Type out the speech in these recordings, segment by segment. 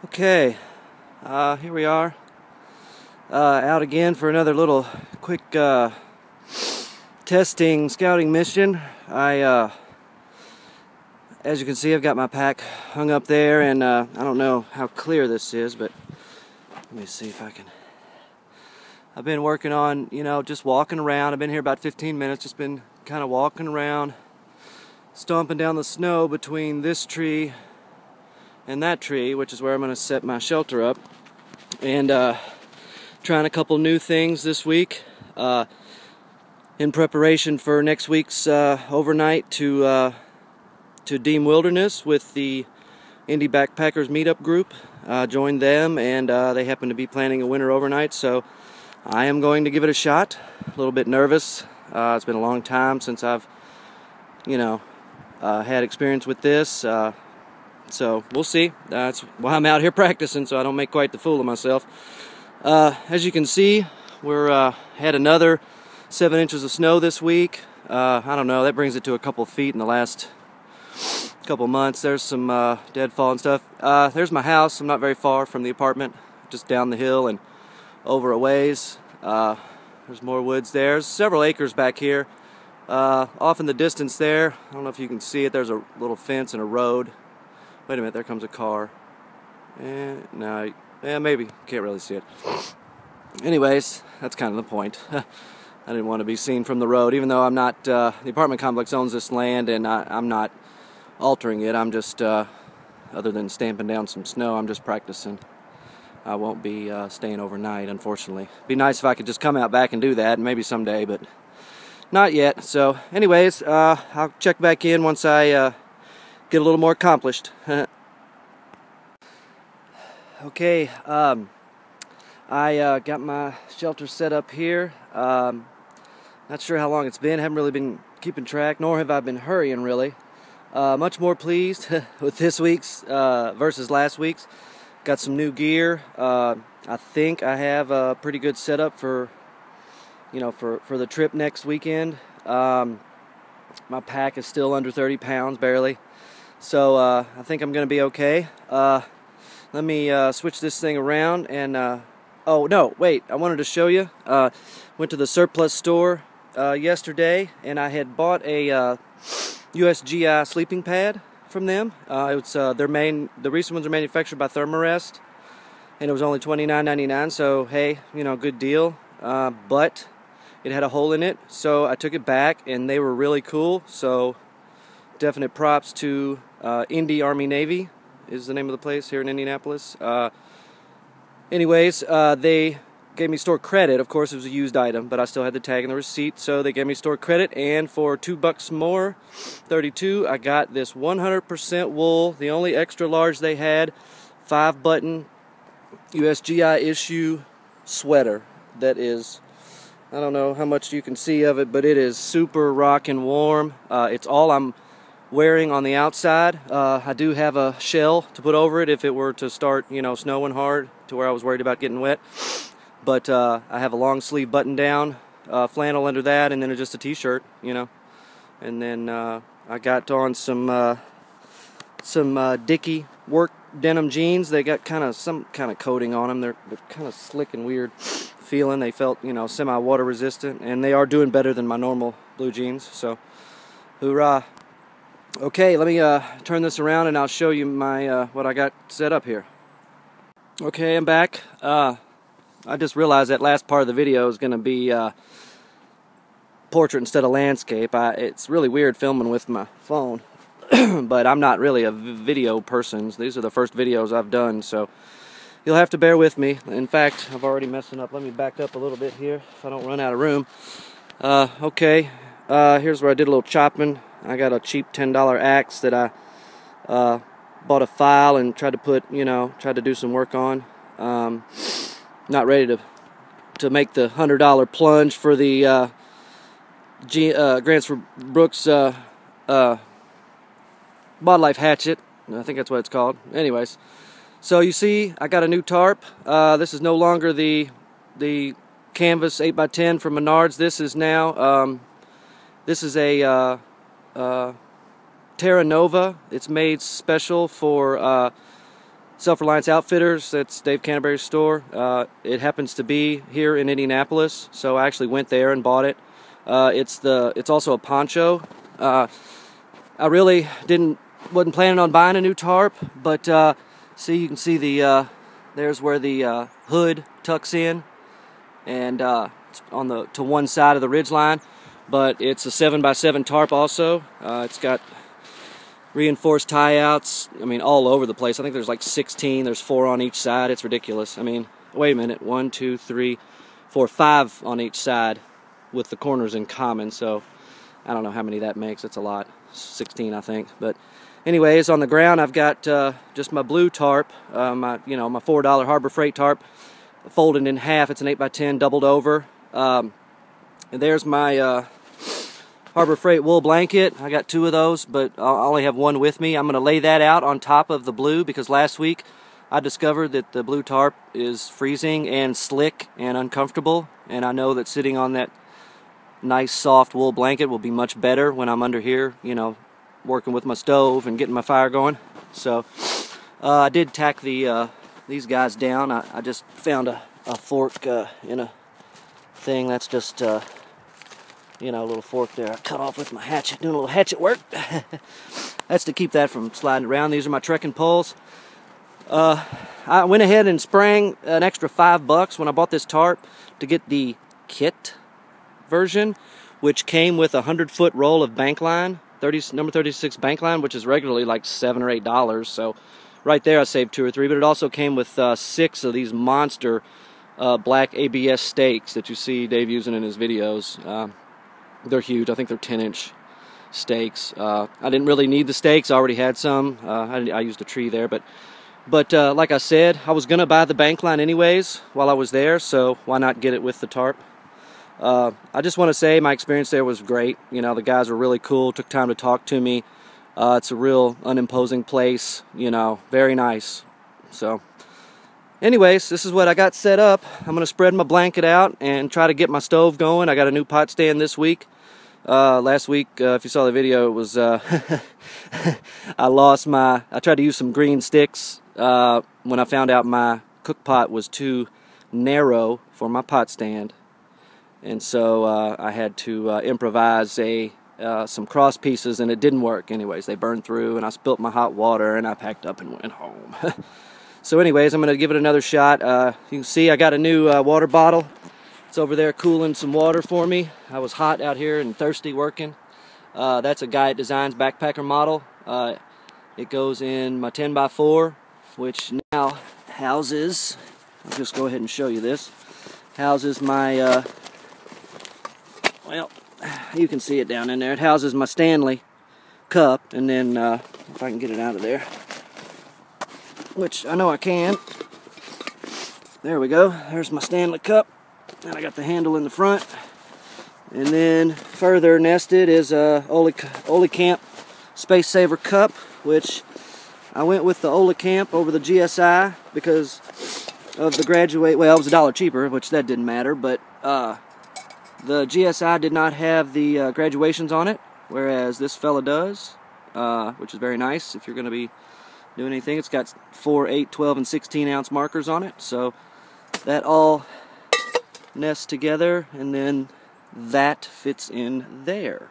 Okay, here we are, out again for another little quick testing, scouting mission. As you can see, I've got my pack hung up there, and I don't know how clear this is, but let me see if I can. I've been working on, just walking around. I've been here about 15 minutes, just been kind of walking around, stomping down the snow between this tree and that tree, which is where I'm going to set my shelter up, and trying a couple new things this week in preparation for next week's overnight to Deem Wilderness with the Indie Backpackers meetup group. Joined them, and they happen to be planning a winter overnight, so I am going to give it a shot. A little bit nervous. It's been a long time since I've had experience with this. So we'll see. That's why I'm out here practicing, so I don't make quite the fool of myself. As you can see, we're had another 7 inches of snow this week. I don't know, that brings it to a couple feet in the last couple months. There's some deadfall and stuff. There's my house. I'm not very far from the apartment, just down the hill and over a ways. There's more woods there. There's several acres back here. Off in the distance there, I don't know if you can see it, there's a little fence and a road. Wait a minute, there comes a car. No, maybe. Can't really see it. Anyways, that's kind of the point. I didn't want to be seen from the road, even though I'm not, the apartment complex owns this land, and I'm not altering it. I'm just, other than stamping down some snow, I'm just practicing. I won't be staying overnight, unfortunately. It'd be nice if I could just come out back and do that, maybe someday, but not yet. So, anyways, I'll check back in once I get a little more accomplished. Okay, I got my shelter set up here. Not sure how long it's been. Haven't really been keeping track, nor have I been hurrying really. Much more pleased with this week's versus last week's. Got some new gear. I think I have a pretty good setup for the trip next weekend. My pack is still under 30 pounds, barely. So I think I'm going to be okay. Let me switch this thing around and, oh no, wait, I wanted to show you. Went to the surplus store yesterday, and I had bought a USGI sleeping pad from them. It's the recent ones are manufactured by Thermarest, and it was only $29.99, so hey, good deal. But it had a hole in it, so I took it back, and they were really cool. So definite props to Indy Army Navy is the name of the place here in Indianapolis. Anyways, they gave me store credit. Of course, it was a used item, but I still had the tag and the receipt, so they gave me store credit, and for $2 more, 32, I got this 100% wool, the only extra large they had, 5-button USGI issue sweater that is, I don't know how much you can see of it, but it is super rockin' warm. It's all I'm wearing on the outside. I do have a shell to put over it if it were to start, snowing hard to where I was worried about getting wet. But I have a long sleeve button down flannel under that, and then just a t-shirt, And then I got on some Dickie work denim jeans. They got some kind of coating on them. They're kind of slick and weird feeling. They felt, semi-water resistant, and they are doing better than my normal blue jeans. So, hoorah! Okay, let me turn this around, and I'll show you my what I got set up here. Okay, I'm back. I just realized that last part of the video is going to be portrait instead of landscape. It's really weird filming with my phone, but I'm not really a video person. These are the first videos I've done, so you'll have to bear with me. In fact, I've already messing up. Let me back up a little bit here if I don't run out of room. Okay, here's where I did a little chopping. I got a cheap $10 axe that I bought a file and tried to put, tried to do some work on. Not ready to make the $100 plunge for the Gransford Brooks wildlife hatchet. I think that's what it's called. Anyways, so you see, I got a new tarp. This is no longer the canvas 8x10 from Menards. This is now this is a Terra Nova. It's made special for Self-Reliance Outfitters. That's Dave Canterbury's store. It happens to be here in Indianapolis, so I actually went there and bought it. It's also a poncho. I really wasn't planning on buying a new tarp, but see, you can see there's where the hood tucks in, and it's on to one side of the ridge line. But it's a 7x7 tarp also. It's got reinforced tie-outs, I mean, all over the place. I think there's like 16, there's 4 on each side. It's ridiculous. I mean, wait a minute, 1, 2, 3, 4, 5 on each side with the corners in common, so I don't know how many that makes. It's a lot, 16 I think. But anyways, on the ground I've got just my blue tarp, my $4 Harbor Freight tarp, folded in half. It's an 8x10 doubled over. And there's my Harbor Freight wool blanket. I got 2 of those, but I'll only have 1 with me. I'm going to lay that out on top of the blue because last week I discovered that the blue tarp is freezing and slick and uncomfortable, and I know that sitting on that nice soft wool blanket will be much better when I'm under here, you know, working with my stove and getting my fire going. So I did tack these guys down. I just found a fork in a thing. That's just you know, a little fork there I cut off with my hatchet, doing a little hatchet work. That's to keep that from sliding around. These are my trekking poles. I went ahead and sprang an extra $5 when I bought this tarp to get the kit version, which came with a 100-foot roll of bank line, number 36 bank line, which is regularly like $7 or $8. So right there I saved 2 or 3. But it also came with 6 of these monster black ABS stakes that you see Dave using in his videos. They're huge. I think they're 10-inch stakes. I didn't really need the stakes. I already had some. I used a tree there, but like I said, I was gonna buy the bank line anyways while I was there, so why not get it with the tarp? I just want to say my experience there was great. You know, the guys were really cool. Took time to talk to me. It's a real unimposing place. You know, very nice. So anyways, this is what I got set up. I'm going to spread my blanket out and try to get my stove going. I got a new pot stand this week. Last week, if you saw the video, it was I tried to use some green sticks when I found out my cook pot was too narrow for my pot stand. And so I had to improvise some cross pieces, and it didn't work. Anyways, they burned through, and I spilt my hot water, and I packed up and went home. So anyways, I'm going to give it another shot. You can see I got a new water bottle. It's over there cooling some water for me. I was hot out here and thirsty working. That's a Guy Designs backpacker model. It goes in my 10x4, which now houses, I'll just go ahead and show you this, houses my, well, you can see it down in there. It houses my Stanley cup, and then if I can get it out of there, which I know I can. There we go. There's my Stanley cup. And I got the handle in the front. And then further nested is a Ole Camp Space Saver cup, which I went with the Ole Camp over the GSI because of the graduate. Well, it was $1 cheaper, which that didn't matter. But the GSI did not have the graduations on it, whereas this fella does, which is very nice if you're going to be doing anything. It's got 4, 8, 12, and 16 ounce markers on it, so that all nests together, and then that fits in there.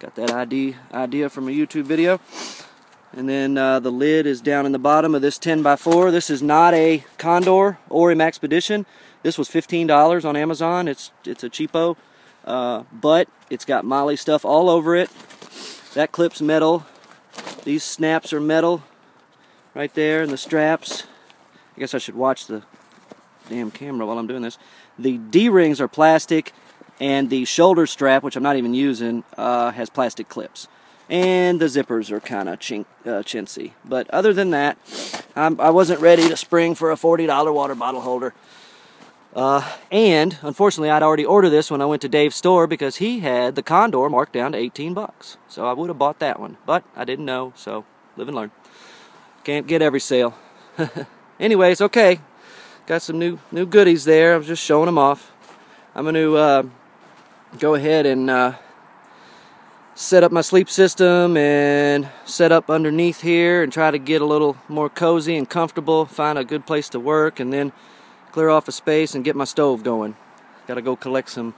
Got that idea from a YouTube video. And then the lid is down in the bottom of this 10x4. This is not a Condor or a Maxpedition. This was $15 on Amazon. It's a cheapo, but it's got Molly stuff all over it. That clip's metal. These snaps are metal right there, and the straps. I guess I should watch the damn camera while I'm doing this. The D-rings are plastic, and the shoulder strap, which I'm not even using, has plastic clips. And the zippers are kind of chintzy. But other than that, I wasn't ready to spring for a $40 water bottle holder. And unfortunately, I'd already ordered this when I went to Dave's store because he had the Condor marked down to 18 bucks. So I would have bought that one, but I didn't know, so live and learn. Can't get every sale. Anyways, okay. Got some new goodies there. I was just showing them off. I'm going to go ahead and set up my sleep system and set up underneath here and try to get a little more cozy and comfortable, find a good place to work, and then clear off a space and get my stove going. Gotta go collect some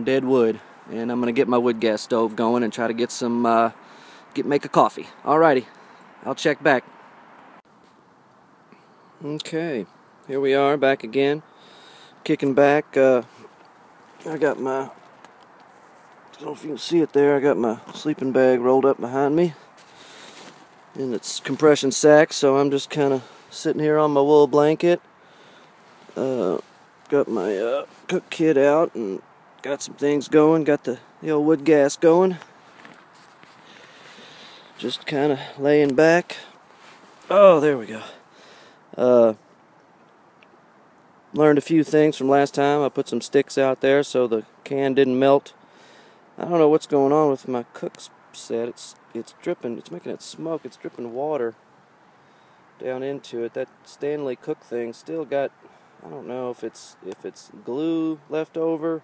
dead wood, and I'm gonna get my wood gas stove going and try to get some make a coffee. Alrighty, I'll check back. Okay, here we are back again, kicking back. I got my, I don't know if you can see it there, I got my sleeping bag rolled up behind me in its compression sack, so I'm just kind of sitting here on my wool blanket. Got my cook kit out and got some things going, got the old wood gas going. Just kind of laying back. Oh, there we go. Learned a few things from last time. I put some sticks out there so the can didn't melt. I don't know what's going on with my cook set. It's dripping. It's making it smoke. It's dripping water down into it. That Stanley cook thing still got, I don't know if it's glue left over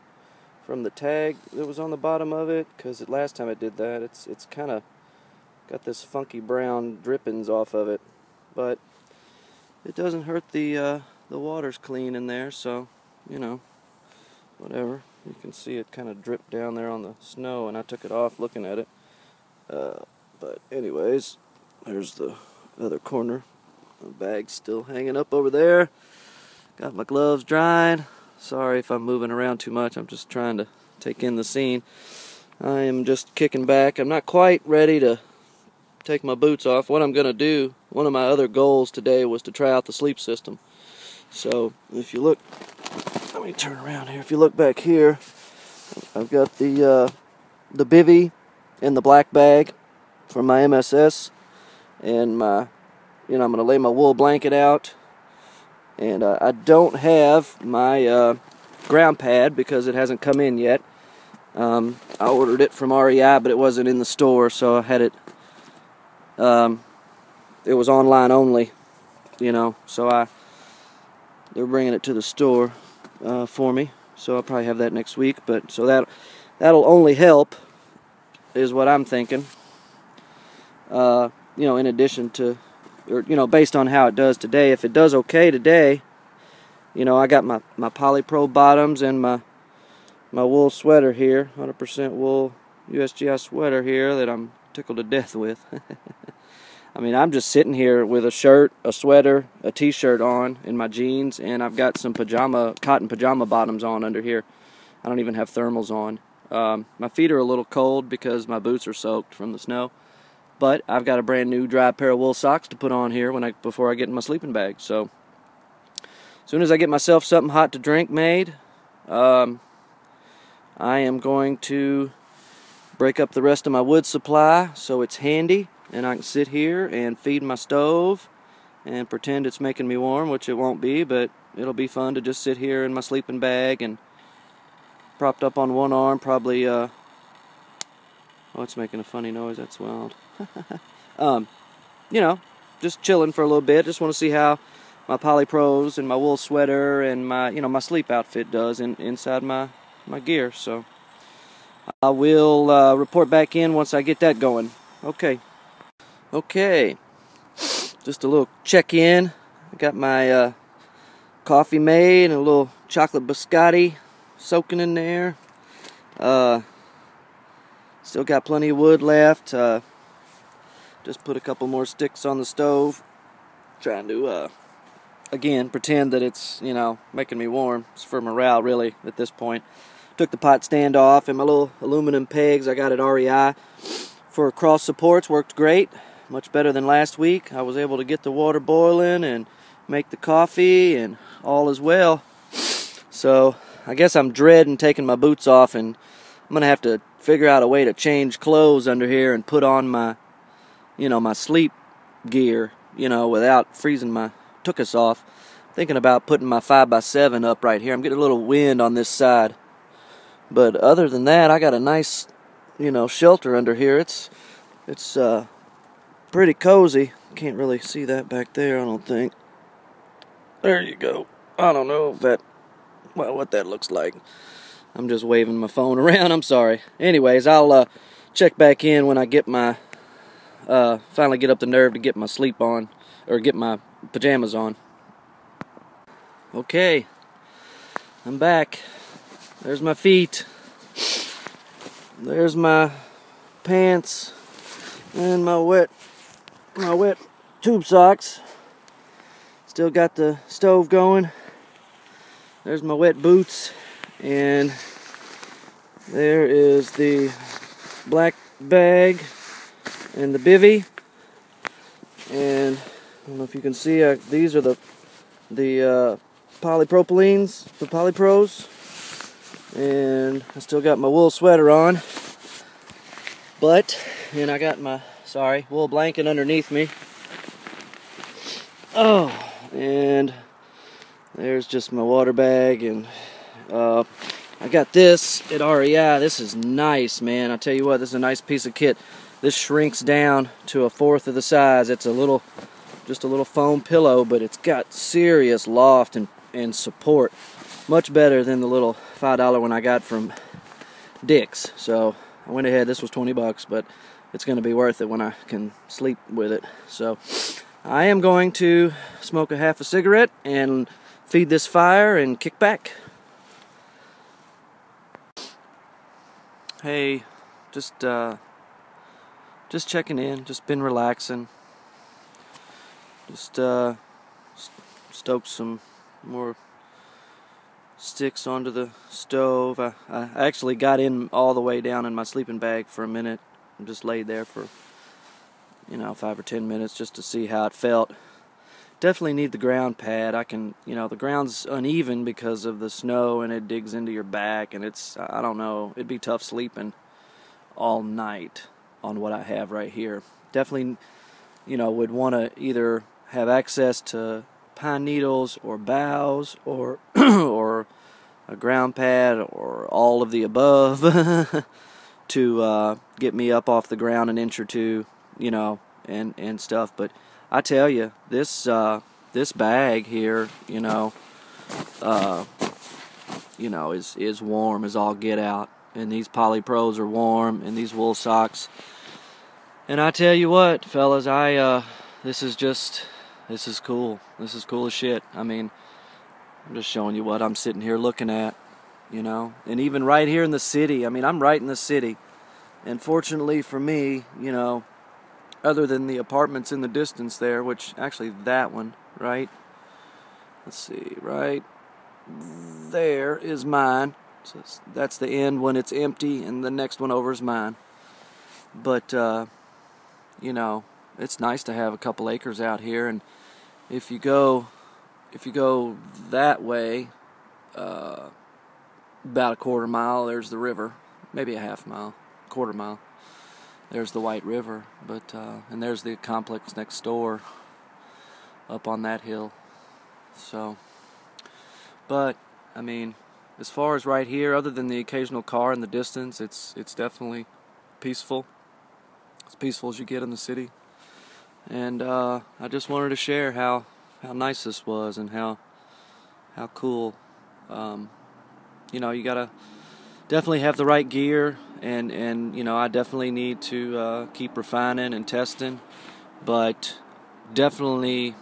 from the tag that was on the bottom of it, because last time it did that, it's kind of got this funky brown drippings off of it. But it doesn't hurt the water's clean in there, so, you know, whatever. You can see it kind of dripped down there on the snow, and I took it off looking at it. But anyways, there's the other corner. The bag's still hanging up over there. Got my gloves drying. Sorry if I'm moving around too much. I'm just trying to take in the scene. I am just kicking back. I'm not quite ready to take my boots off. What I'm going to do, one of my other goals today was to try out the sleep system. So if you look, let me turn around here. If you look back here, I've got the bivvy and the black bag from my MSS, and my, I'm going to lay my wool blanket out. And I don't have my ground pad because it hasn't come in yet. I ordered it from REI, but it wasn't in the store, so I had it. It was online only, so they're bringing it to the store for me, so I'll probably have that next week. But so that'll only help, is what I'm thinking. In addition to, or based on how it does today. If it does okay today, I got my polypro bottoms and my wool sweater here, 100% wool USGI sweater here that I'm tickled to death with. I mean, I'm just sitting here with a shirt, a sweater, a t-shirt on, and my jeans, and I've got some cotton pajama bottoms on under here. I don't even have thermals on. My feet are a little cold because my boots are soaked from the snow, but I've got a brand new dry pair of wool socks to put on here before I get in my sleeping bag. So as soon as I get myself something hot to drink made, I am going to break up the rest of my wood supply so it's handy and I can sit here and feed my stove and pretend it's making me warm, which it won't be, but it'll be fun to just sit here in my sleeping bag and propped up on one arm, probably, oh, it's making a funny noise, that's wild. Just chilling for a little bit. Just want to see how my polypros and my wool sweater and my, my sleep outfit does inside my gear. So I will report back in once I get that going. Okay, just a little check-in. I got my coffee made and a little chocolate biscotti soaking in there. Still got plenty of wood left. Just put a couple more sticks on the stove. Trying to, again, pretend that it's, making me warm. It's for morale, really, at this point. Took the pot stand off and my little aluminum pegs I got at REI for cross supports worked great. Much better than last week. I was able to get the water boiling and make the coffee and all is well. So I guess I'm dreading taking my boots off, and I'm going to have to figure out a way to change clothes under here and put on my, my sleep gear, without freezing my tuchus off. Thinking about putting my 5x7 up right here. I'm getting a little wind on this side. But other than that, I got a nice, shelter under here. It's pretty cozy. Can't really see that back there, I don't think. There you go. I don't know if what that looks like. I'm just waving my phone around. I'm sorry. Anyways, I'll check back in when I get my finally get up the nerve to get my sleep on, or get my pajamas on. Okay, I'm back. There's my feet. There's my pants and my wet tube socks. Still got the stove going. There's my wet boots, and there is the black bag and the bivvy. And I don't know if you can see, these are the polypropylenes, the polypros. And I still got my wool sweater on, and I got my wool blanket underneath me. Oh, and there's just my water bag, and I got this at REI. This is nice, man. I tell you what, this is a nice piece of kit. This shrinks down to a fourth of the size. It's just a little foam pillow, but it's got serious loft and support. Much better than the little $5 one I got from Dick's. So I went ahead. This was $20, but it's going to be worth it when I can sleep with it. So I am going to smoke a half a cigarette and feed this fire and kick back. Hey, just checking in. Just been relaxing. Just stoked some more sticks onto the stove. I actually got in all the way down in my sleeping bag for a minute and just laid there for 5 or 10 minutes just to see how it felt. Definitely need the ground pad. The ground's uneven because of the snow, and it digs into your back, and I don't know, it'd be tough sleeping all night on what I have right here. Definitely would want to either have access to pine needles or boughs or or a ground pad or all of the above to get me up off the ground an inch or two, and stuff. But I tell you, this bag here, is warm as all get out, and these Poly Pros are warm, and these wool socks. And I tell you what, fellas, this is cool. This is cool as shit. I mean, I'm just showing you what I'm sitting here looking at, And even right here in the city, I'm right in the city. And fortunately for me, other than the apartments in the distance there, which actually that one, right? Let's see, right there is mine. So that's the end when it's empty, and the next one over is mine. But, it's nice to have a couple acres out here, and if you go that way, about a quarter mile, there's the river. Maybe a half mile, quarter mile. There's the White River, and there's the complex next door, up on that hill. So, but as far as right here, other than the occasional car in the distance, it's definitely peaceful. As peaceful as you get in the city. And I just wanted to share how nice this was and how cool. You gotta definitely have the right gear, and I definitely need to keep refining and testing, but definitely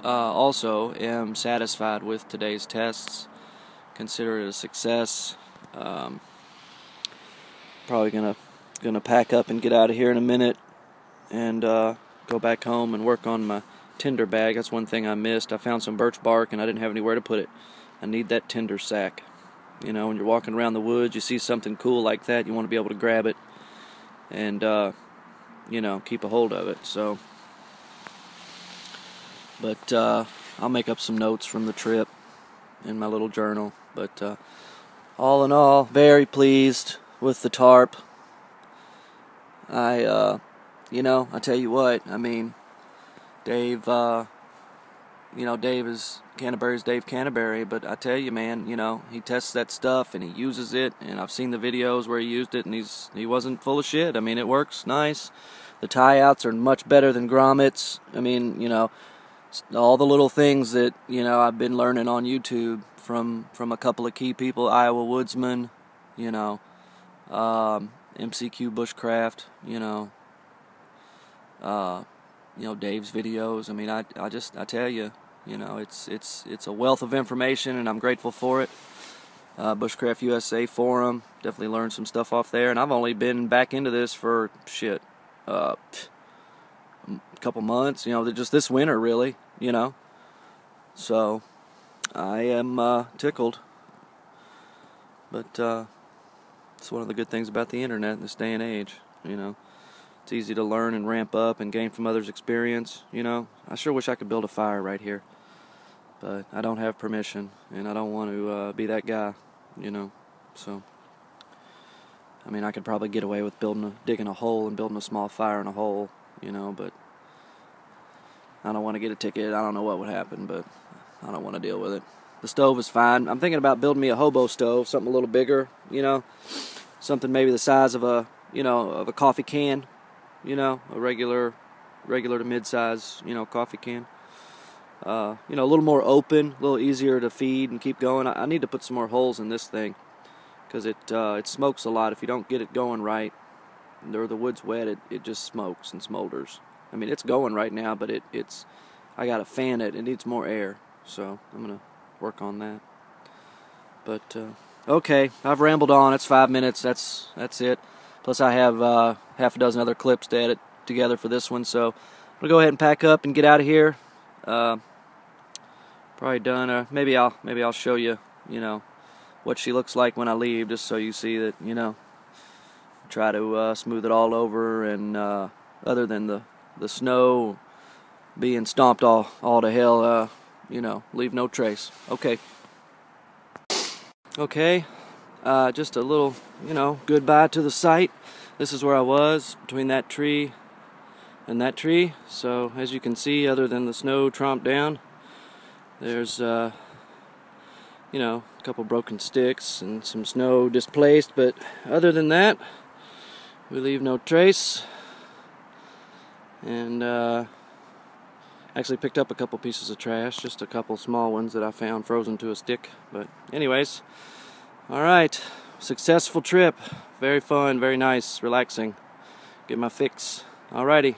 also am satisfied with today's tests. Consider it a success. Probably gonna pack up and get out of here in a minute and go back home and work on my tinder bag. That's one thing I missed. I found some birch bark and I didn't have anywhere to put it. I need that tinder sack. When you're walking around the woods, you see something cool like that, you want to be able to grab it and keep a hold of it. So, but I'll make up some notes from the trip in my little journal. But all in all, very pleased with the tarp. I tell you what, Dave, Dave is Canterbury's Dave Canterbury, but I tell you, man, he tests that stuff and he uses it, and I've seen the videos where he used it, and he wasn't full of shit. It works nice. The tie-outs are much better than grommets. All the little things that, I've been learning on YouTube from a couple of key people, Iowa Woodsman, MCQ Bushcraft, Dave's videos. I mean, I tell you, it's a wealth of information, and I'm grateful for it. Bushcraft USA forum, definitely learned some stuff off there, and I've only been back into this for a couple months, just this winter, really, so I am tickled. But it's one of the good things about the internet in this day and age. It's easy to learn and ramp up and gain from others' experience. I sure wish I could build a fire right here, but I don't have permission, and I don't want to be that guy. So I mean, I could probably get away with digging a hole and building a small fire in a hole, but I don't want to get a ticket. I don't know what would happen, but I don't want to deal with it. The stove is fine. I'm thinking about building me a hobo stove, something a little bigger, something maybe the size of a coffee can, a regular to mid-size, coffee can. A little more open, a little easier to feed and keep going. I need to put some more holes in this thing, because it smokes a lot if you don't get it going right. Or the wood's wet, it just smokes and smolders. I mean, it's going right now, but I gotta fan it. It needs more air, so I'm gonna work on that. But okay, I've rambled on. It's 5 minutes. That's it. Plus, I have half a dozen other clips to edit together for this one, so I'm gonna go ahead and pack up and get out of here. Probably done. Maybe I'll show you, what she looks like when I leave, just so you see that, try to smooth it all over, and other than the snow being stomped all to hell, leave no trace. Okay. Okay. Just a little, goodbye to the site. This is where I was, between that tree and that tree. So as you can see, other than the snow tromped down, there's a couple broken sticks and some snow displaced, but other than that, we leave no trace. And actually picked up a couple pieces of trash, just a couple small ones that I found frozen to a stick. But anyways, alright, successful trip. Very fun, very nice, relaxing. Get my fix. Alrighty.